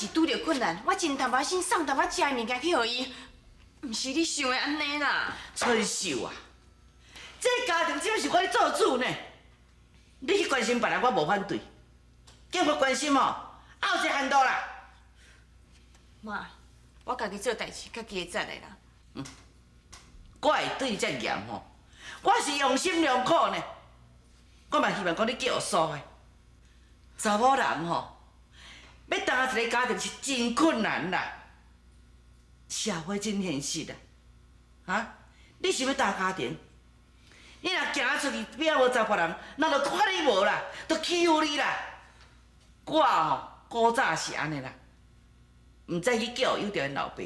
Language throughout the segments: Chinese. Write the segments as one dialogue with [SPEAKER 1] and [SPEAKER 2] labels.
[SPEAKER 1] 是拄着困难，我真淡薄先送淡薄食的物件去互伊，毋是你想的安尼啦。
[SPEAKER 2] 春秀啊，这个家庭只是我咧做主呢，你去关心别人，我无反对，叫我关心哦，还有一个限度啦。
[SPEAKER 1] 妈，我家己做代志，家己会责的啦。
[SPEAKER 2] 我会对你遮严吼，我是用心良苦呢。我嘛希望讲你叫疏的。查某人吼，要当一个家庭是真困难啦。社会真现实啦，啊！你想要大家庭，你若行出去，边仔无查别人，那就看你无啦，就欺负你啦。我吼，古早是安尼啦，毋知去叫有着因老爸，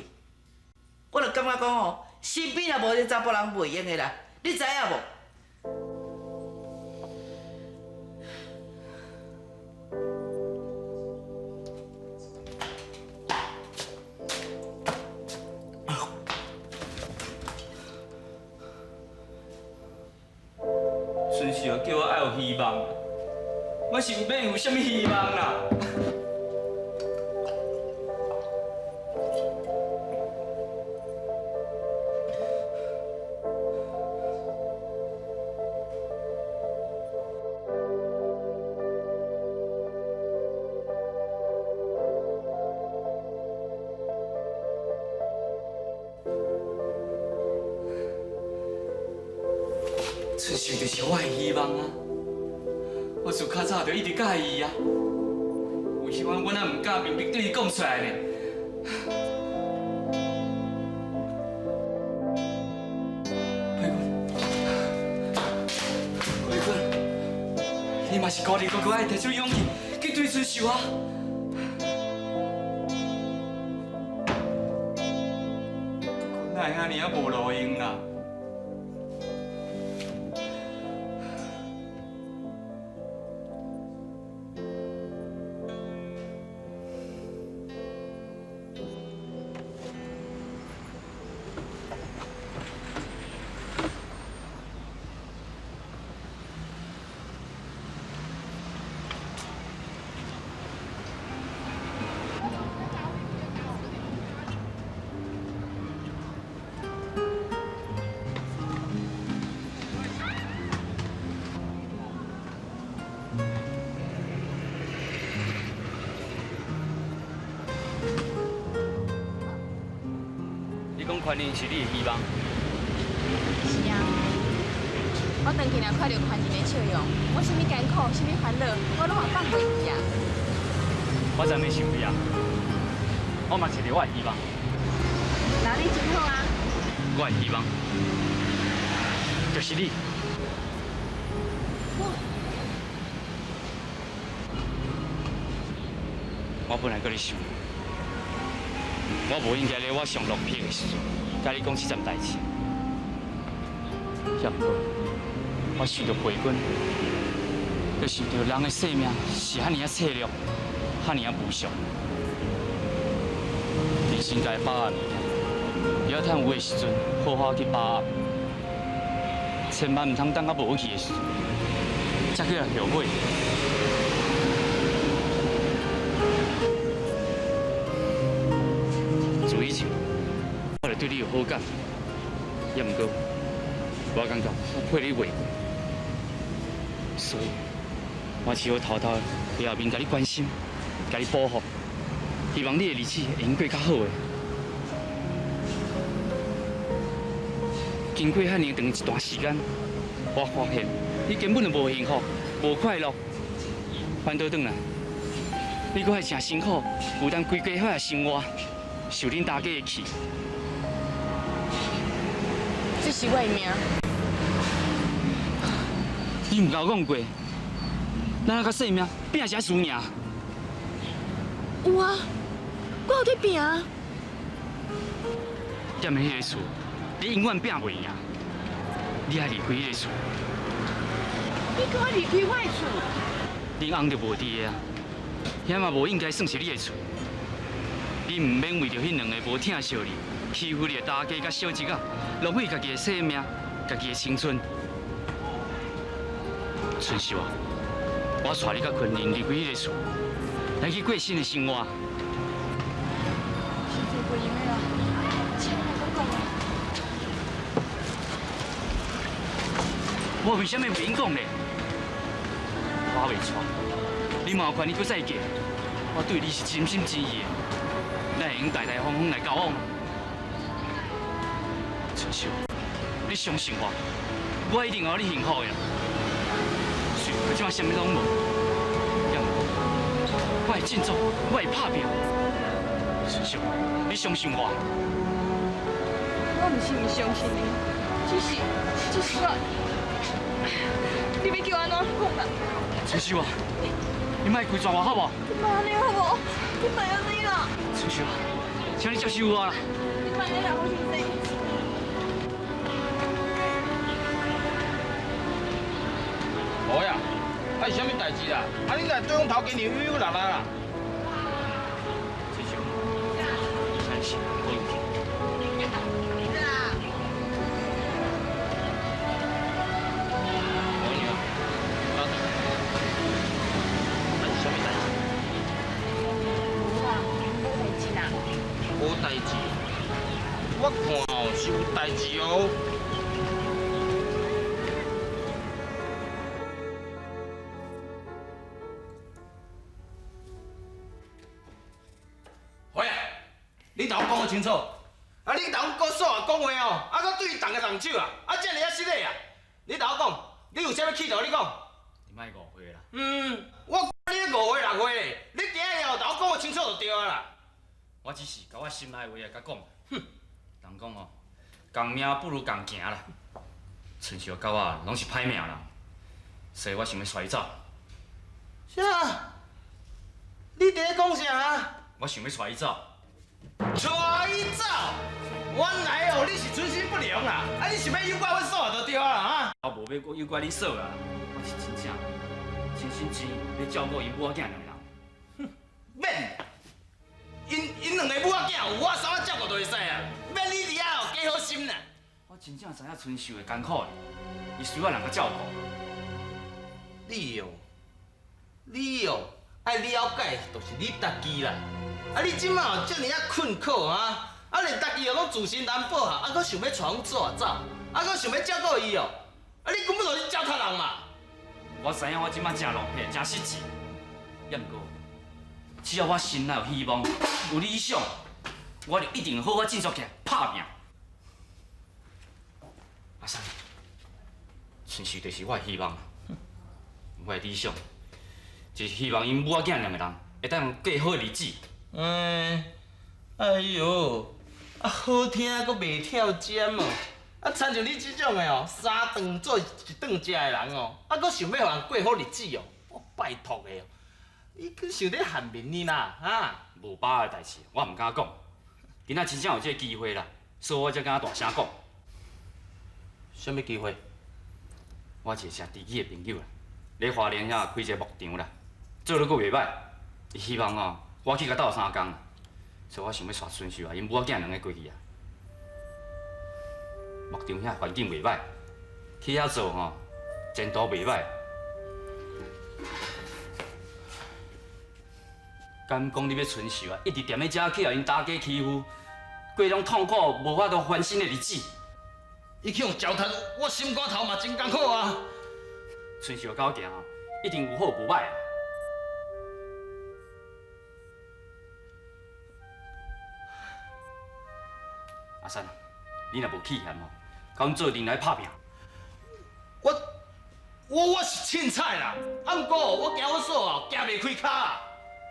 [SPEAKER 2] 我就感觉讲吼。身边也无一个查甫人袂用的啦，你知影无？
[SPEAKER 3] 顺秀叫我爱有希望，我是要有啥物希望啦？春秀就是我的希望啊！我自较早就一直介意啊，有时阵我哪唔敢明明对你讲出来呢？慧君，你嘛是鼓励哥哥爱摕出勇气去对春秀啊！哪会安尼啊无路用啦？讲权利是你的希望。
[SPEAKER 1] 是啊，我长期若看到权人的笑容，我啥物艰苦，啥物烦恼，我拢也放袂去啊。
[SPEAKER 3] 我真袂想你啊，我嘛是着我的希望。
[SPEAKER 1] 那你真好啊。
[SPEAKER 3] 我的希望就是你。我本来搁咧想，我无应该咧我上落魄的时阵，甲你讲这件代志。也毋过，我想到陪君，就想到人的生命是遐尼啊脆弱，遐尼啊无常。人生该把握物件，要趁有的时阵好好去把握，千万唔通等到无去的时阵，才去来后悔。自以前，我就对你有好感，也毋过，我感觉我配你袂过，所以，我只好偷偷在后面甲你关心，甲你保护，希望你的日子会用过较好的。经过遐尼长一段时间，我发现你根本就无幸福、无快乐，反倒转来，你搁还真辛苦，负担规家伙的生活。受恁大家的气，
[SPEAKER 1] 这是我的命。
[SPEAKER 3] 你唔甲我讲过，咱甲性命拼才输赢。
[SPEAKER 1] 有啊，我有在拼啊。
[SPEAKER 3] 踮喺迄个厝，你永远拼袂赢。你爱离开迄个厝，
[SPEAKER 1] 你叫我离开我的厝？
[SPEAKER 3] 恁翁就无伫个啊，遐嘛无应该算是你的厝。你唔免为着迄两个无疼惜你、欺负你的大家甲小侄仔，浪费家己的生命、家己的青春。春秀啊，我带你甲群人离开迄个厝，来去过新的生活。我为什么袂用讲呢？我袂错，你嘛有权利搁再嫁。我对你是真心真意的，咱会用大大方方来交往。春秀，你相信我，我一定会让你幸福的。虽然我即马啥物拢无，也我会振作，我会拍拼。春秀，你相信我。
[SPEAKER 1] 我唔是唔相信你，只是我，你要叫我安怎讲啦？
[SPEAKER 3] 春秀啊，你莫规抓我好不好？
[SPEAKER 1] 你莫安尼好不好？你莫安尼啦！
[SPEAKER 3] 春秀啊，请你接受我啦。
[SPEAKER 1] 你莫安尼啦，我先生。
[SPEAKER 4] 好呀，是啥物代志啦？你来对阮头家娘悠悠啦啦。
[SPEAKER 3] 春秀，真是好有气。
[SPEAKER 4] 无代志，我看哦是有代志哦。喂，你甲我讲个清楚，啊你甲我说话讲话哦，啊搁对伊动个动手啊，啊遮尔啊失礼啊！你甲我讲，你有啥物企图？你讲。
[SPEAKER 3] 你莫误会啦。
[SPEAKER 4] 我你咧误会6岁咧，你今日后甲我讲个清楚就对啊啦。
[SPEAKER 3] 我只是甲我心内话来甲讲。哼，人讲哦，共命不如共行啦。春秀甲我拢是歹命人，所以我想要带伊走。
[SPEAKER 4] 啥？你伫咧讲啥？
[SPEAKER 3] 我想要带伊走。
[SPEAKER 4] 带伊走？原来哦，你是存心不良啦！啊，你想要诱拐阮嫂就对啊啦啊！
[SPEAKER 3] 我无要诱拐你嫂啦，我是真正真心真意要照顾因母仔囝两个人。
[SPEAKER 4] 哼，免。因两个母仔囝有我嫂仔照顾就会使啊，免你伫遐哦加好心啦。
[SPEAKER 3] 我真正知影春秀会艰苦的，伊需要人甲照顾。
[SPEAKER 4] 你哦，爱了解就是你家己啦。啊，你即摆哦遮尔啊困苦啊，啊连家己哦拢自身难保啊，啊搁想要带阮走走，啊搁想要照顾伊哦，啊你根本就是糟蹋人嘛。
[SPEAKER 3] 我知影我即摆真浪费，真失志，也毋过，只要我心内有希望、有理想，我就一定好好振作起来，拍拼。阿三，春秀就是我的希望，我的理想，就是希望因母仔囝两个人会当过好的日子。
[SPEAKER 4] 哎呦，啊好听阁袂跳针哦，啊亲像你即种的哦，三顿做一顿食的人哦，啊阁想要互人过好日子哦，我拜托的哦，你去想咧限面你啦，哈？
[SPEAKER 3] 无把握的代志，我毋敢讲。今仔真正有这个机会啦，所以我才敢大声讲。
[SPEAKER 4] 什么机会？
[SPEAKER 3] 我一个诚知己的朋友啦，咧花莲遐开一个牧场啦，做得阁袂歹。伊希望哦，我去甲斗3工，所以我想要带春秀啊，因母仔囝两个过去啊。牧场遐环境袂歹，去遐做吼，前途袂歹。敢讲你要春秀啊，一直踮咧遮去，互因大家欺负，过种痛苦无法度翻身的日子。
[SPEAKER 4] 伊去用脚踏我心肝头嘛真艰苦啊！
[SPEAKER 3] 春秀甲我行吼，一定有好无歹啊。阿三，你若无气嫌吼，甲阮做阵来拍拼。
[SPEAKER 4] 我是凊彩啦，啊毋过我惊我嫂哦行袂开骹啊，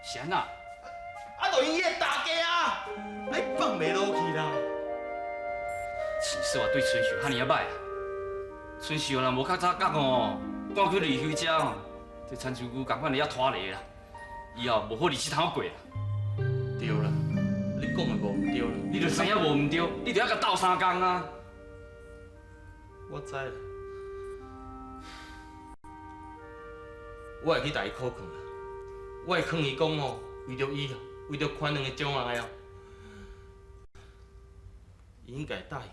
[SPEAKER 3] 是安那？
[SPEAKER 4] 啊就因迄大家啊，哎放袂落去啦。
[SPEAKER 3] 其实我对春秀遐尼啊歹啊，春秀若无较早觉哦，赶去离开遮哦，这亲像牛共款的遐拖累啦，以后无好日子通过啦。
[SPEAKER 4] 对啦，你讲的无毋对啦。
[SPEAKER 3] 你著知影无毋对，你著要甲斗3工啊。
[SPEAKER 4] 我知啦，我会去带伊考劝啦，我会劝伊讲哦，为着伊，为着款两个将来哦，伊应该答应。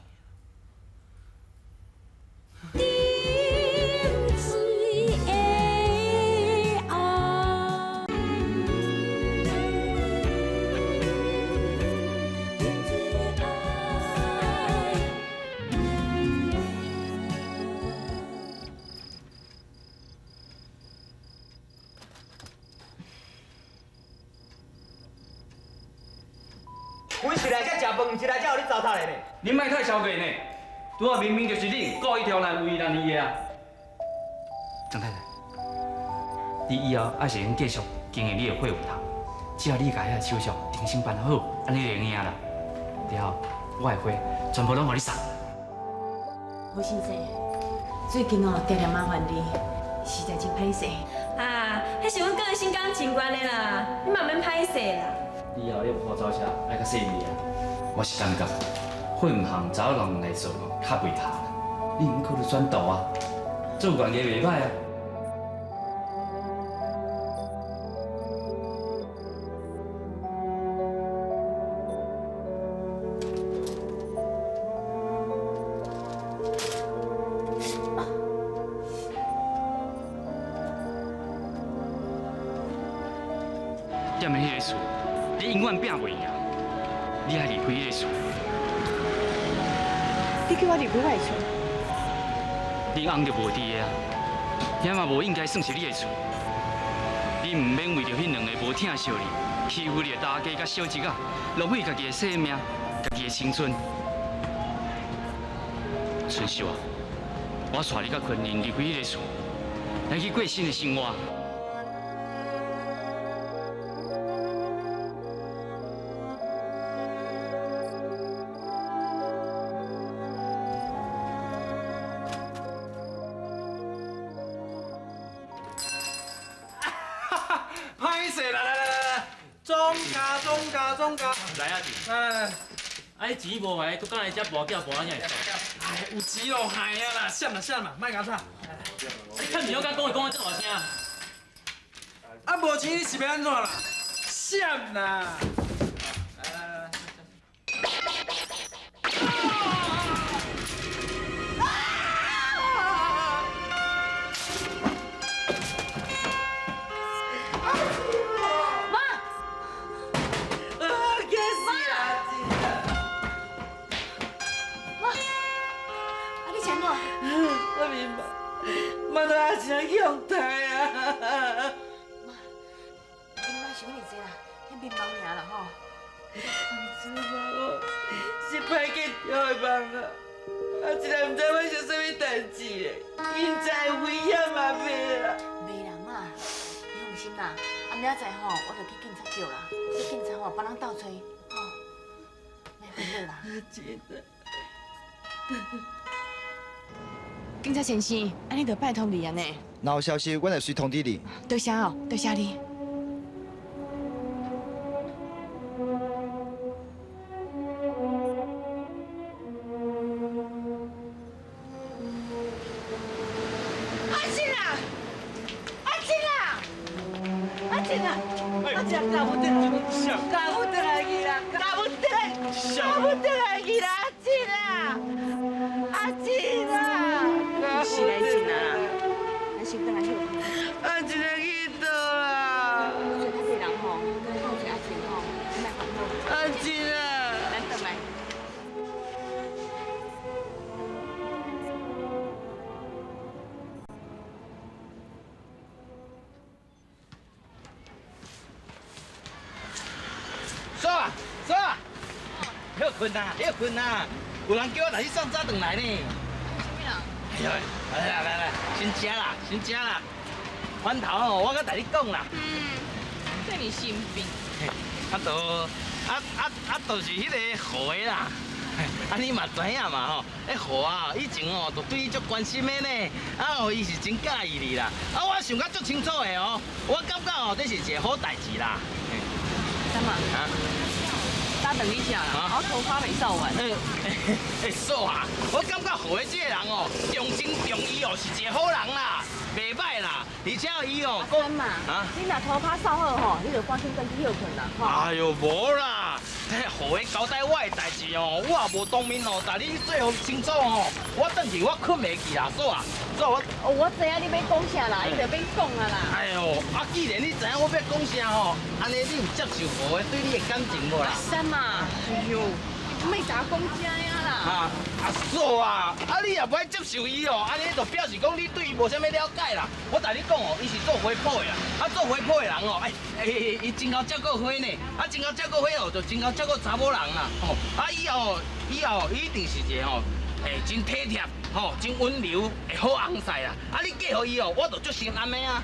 [SPEAKER 4] 饭，是来才有你糟蹋的呢。
[SPEAKER 3] 恁莫太超过呢，拄啊明明就是恁故意挑难为难伊的啊！张太太，你以后还是用继续经营你的会务堂，只要你甲遐手续重新办好，安尼就用了。了后，我的花全部拢互你送。
[SPEAKER 1] 吴先生，最近哦，常常麻烦你，实在真歹势。
[SPEAKER 5] 啊，迄是阮个性感情关的啦，你嘛免歹势啦。
[SPEAKER 3] 以后你鋪走车爱較細膩啊！我是感覺混行找人來做較袂塌，你毋考慮轉道啊？做員嘅袂歹啊！踮咧迄个厝，你永遠拼袂贏，你愛離開迄個厝。
[SPEAKER 1] 你叫我离开我的厝，
[SPEAKER 3] 恁翁就無佇個啊，遐嘛無應該算是你的厝。你毋免為着迄兩個無疼惜你、欺負你的大家甲小侄啊，浪費家己的生命、家己的青春。春秀啊，我帶你甲昆凌離開迄個厝，來去過新的生活。
[SPEAKER 4] 歹势啦，来，总家，
[SPEAKER 6] 来啊弟，
[SPEAKER 4] 来，
[SPEAKER 6] 啊你钱无还，搁刚来遮跋筊跋安尼会爽？
[SPEAKER 4] 哎，有钱咯，系啊啦，闪啦，莫搞吵。
[SPEAKER 6] 你看唔到甲讲话讲这大声，
[SPEAKER 4] 啊，无钱你是要安怎啦？闪啦！来。
[SPEAKER 2] 我明白，妈都阿真用台啊！
[SPEAKER 1] 你莫想你这啦，迄面包尔啦吼。
[SPEAKER 2] 我是歹计挑的梦啊！啊，一个唔知发生什么代志嘞，现在危险嘛袂啦。
[SPEAKER 1] 袂啦嘛，你放心啦，暗了载吼，我就去警察叫啦，去警察吼帮人倒找，吼，莫烦恼啦。
[SPEAKER 2] 真的。
[SPEAKER 1] 警察先生，安尼就拜托你安尼。
[SPEAKER 7] 若有消息，阮会随通知你。
[SPEAKER 1] 多谢哦，多谢你。
[SPEAKER 2] 阿静啊，阿静啊，阿静啊，阿静搞不得，搞不得来去啦，搞不得来去啦，阿静啊，阿静啊，
[SPEAKER 1] 是来真啊，咱先等下休困。
[SPEAKER 2] 阿静来去倒啦，
[SPEAKER 1] 做较济人吼，跟好做阿静吼，你莫烦恼。
[SPEAKER 2] 阿静啊，
[SPEAKER 1] 咱等来。
[SPEAKER 4] 嫂，要困呐，有人叫我来去送早顿来呢。
[SPEAKER 1] 什么人？
[SPEAKER 4] 哎呦，来，先食啦。翻头哦，我搁带你讲啦。
[SPEAKER 1] 对你心病。
[SPEAKER 4] 就是迄个河的啦。你嘛知影嘛吼，迄河啊，以前哦，就对你足关心的呢。伊是真介意你啦。我想甲足清楚的哦，我感觉哦，这是一个好代志啦。
[SPEAKER 1] 干嘛？
[SPEAKER 4] 啊？
[SPEAKER 1] 早顿你食啦，我头发未扫完。
[SPEAKER 4] 嫂啊，我感觉河的这个人哦，重情重义哦，是一个好人啦，袂歹啦，而且伊哦，
[SPEAKER 1] 阿三嘛，你若头发扫好吼，你就赶紧回去休困啦，吼。
[SPEAKER 4] 哎呦，无啦，河的交代我的代志哦，我也无当面哦，但你最好清楚哦，我转去我困袂去啦，嫂啊，嫂
[SPEAKER 1] 我知影你要讲啥啦，你就免讲啊啦。
[SPEAKER 4] 哎呦，既然你知影我要讲啥吼，安尼你有接受河的对你的感情无啦？
[SPEAKER 1] 三嘛，哎呦，你莫甲我讲这样啦，
[SPEAKER 4] 啊嫂啊，你也不爱接受伊哦，安尼就表示讲你对伊无啥物了解啦。我甲你讲哦，伊是做花圃的啦，做花圃的人哦，伊真够照顾花呢，真够照顾花哦，就真够照顾查某人啦。吼，以后伊一定是一个吼，真体贴，吼，真温柔，会好翁婿啦。你嫁互伊哦，我就足心安的啊。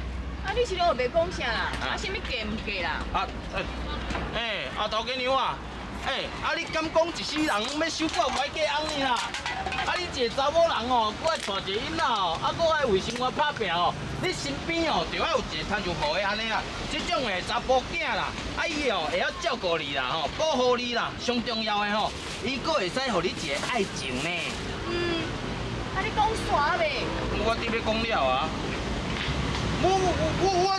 [SPEAKER 1] 你是拢袂讲啥啦？什么嫁唔嫁啦？
[SPEAKER 4] 大家娘啊！你敢讲一世人要守寡怀嫁翁呢啦？你一个查某人哦，搁爱带一个囡仔哦，搁爱为生活打拼哦，你身边哦，就要有一个摊就好的安尼啊，这种的查甫囝啦，伊哦会晓照顾你啦，吼，保护你啦，上重要的吼，伊搁会使互你一个爱情呢。
[SPEAKER 1] 你讲啥呗？
[SPEAKER 4] 我伫要讲了啊。我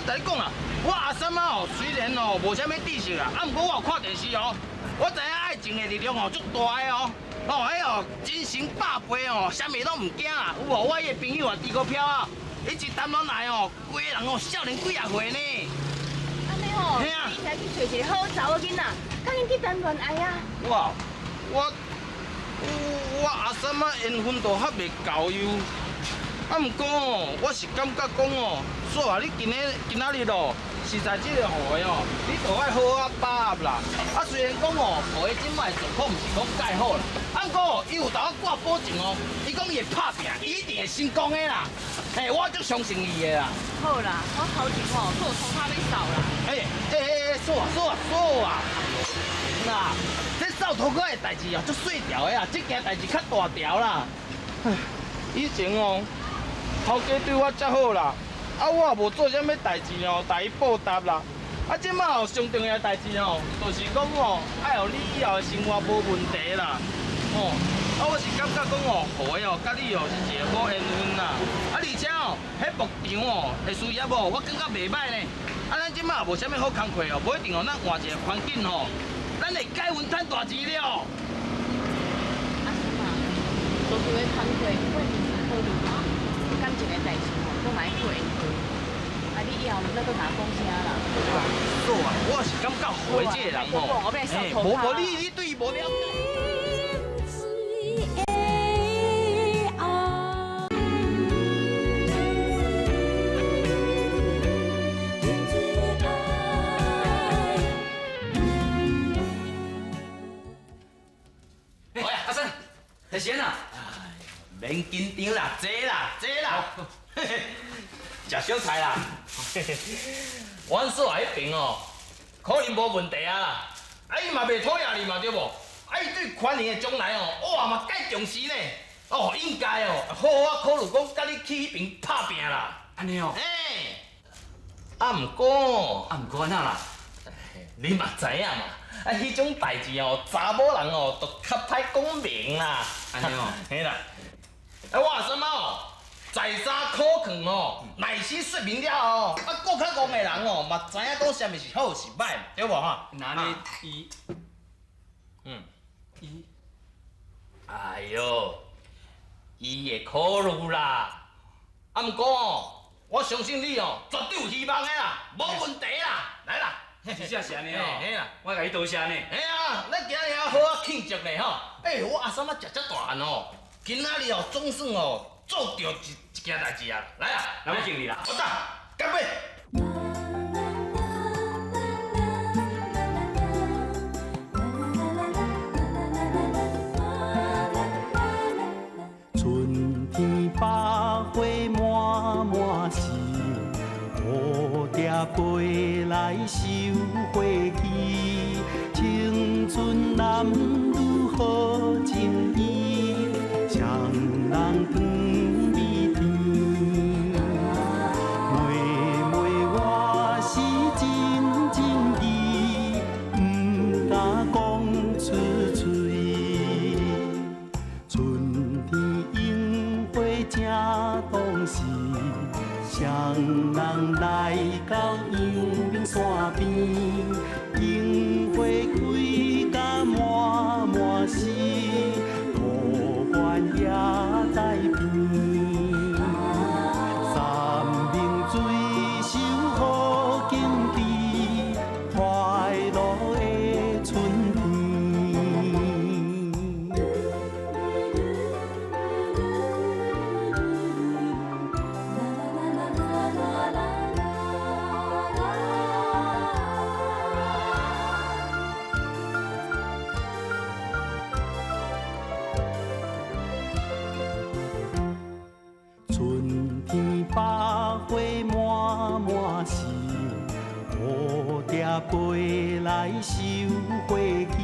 [SPEAKER 4] 甲你讲啦，我阿三啊哦，虽然哦无啥物知识啦，毋过我有看电视哦，我知影爱情的力量哦足大的哦，迄哦真心百倍哦，啥物拢唔惊啦。有无？我迄个朋友啊，滴股票啊，伊一谈恋爱哦，规个人哦少年几啊岁呢。
[SPEAKER 1] 安尼吼，你应该去找一个好查某囡仔，赶紧去谈恋爱啊！
[SPEAKER 4] 我阿三啊缘分都还袂够哟。毋过哦，我是感觉讲哦，嫂啊，你今仔日哦，是在这个户的哦，你就爱好好把握啦。虽然讲哦，户的即摆状况毋是讲介好啦，毋过哦，伊有甲我挂保证哦，伊讲伊会拍拼，伊一定会成功的啦。我足相信伊的啦。
[SPEAKER 1] 好啦，我头前吼做头发要扫啦。
[SPEAKER 4] 嫂啊，那这扫头壳的代志哦，足细条的啊，这件代志较大条啦。以前哦。头家对我遮好啦，我也无做啥物代志哦，代伊报答啦。即摆哦，上重要的代志哦，就是讲哦，爱互你以后的生活无问题啦。我是感觉讲哦，互的哦，甲你哦是一个好缘分啦。而且哦，迄牧场哦的事业哦，我感觉袂歹呢。咱即摆也无啥物好工课哦，无一定哦，咱换一个环境哦，咱会改运赚大钱了。
[SPEAKER 1] 阿叔啊，做这个工课，我认真考虑啦。感情的代志吼，都蛮过缘分。你以后唔再搁甲我讲啥啦。
[SPEAKER 4] 嫂啊，我是感觉互的这个人吼，无你对伊无了解。
[SPEAKER 3] 喂，阿生，太闲啦。
[SPEAKER 4] 免紧张啦，坐啦，食小菜啦。阮嫂迄边哦，可能无问题啊啦。伊嘛袂讨厌你嘛对无？伊对款儿的将来哦，哇嘛介重视呢。应该哦，好好考虑讲，甲你去迄边拍拼啦。
[SPEAKER 3] 安尼哦。
[SPEAKER 4] 毋过
[SPEAKER 3] 安怎啦？
[SPEAKER 4] 你嘛知影嘛？迄种代志哦，查某人哦，都较歹讲明啦。
[SPEAKER 3] 安尼哦。
[SPEAKER 4] 嘿啦。我阿婶哦，再三考劝哦，耐心说明了哦，顾较戆的人哦，嘛知影讲啥物是好是歹，对无哈？
[SPEAKER 3] 那呢伊，
[SPEAKER 4] 哎呦，伊会考虑啦。毋过哦，我相信你哦，绝对有希望的啦，无问题啦，来啦。
[SPEAKER 3] 真正是安尼哦。
[SPEAKER 4] 嘿啦，
[SPEAKER 3] 我甲你多谢呢。
[SPEAKER 4] 咱今日好好庆祝咧吼。我阿婶食遮大汉哦。今仔日哦，总算哦做着一件代志啊！来啊，
[SPEAKER 3] 来我敬你啦！
[SPEAKER 4] 好的，干杯！
[SPEAKER 8] 春天百花满满是，蝴蝶飞来收花期，青春男女好情意。双人长美甜，妹妹我是真真意，不敢讲出嘴。春天樱花正当时，双人来到阳明山边，樱花开甲满满是。也在变，三明水手好景致，快乐的春天。满是，蝴蝶飞来收花期。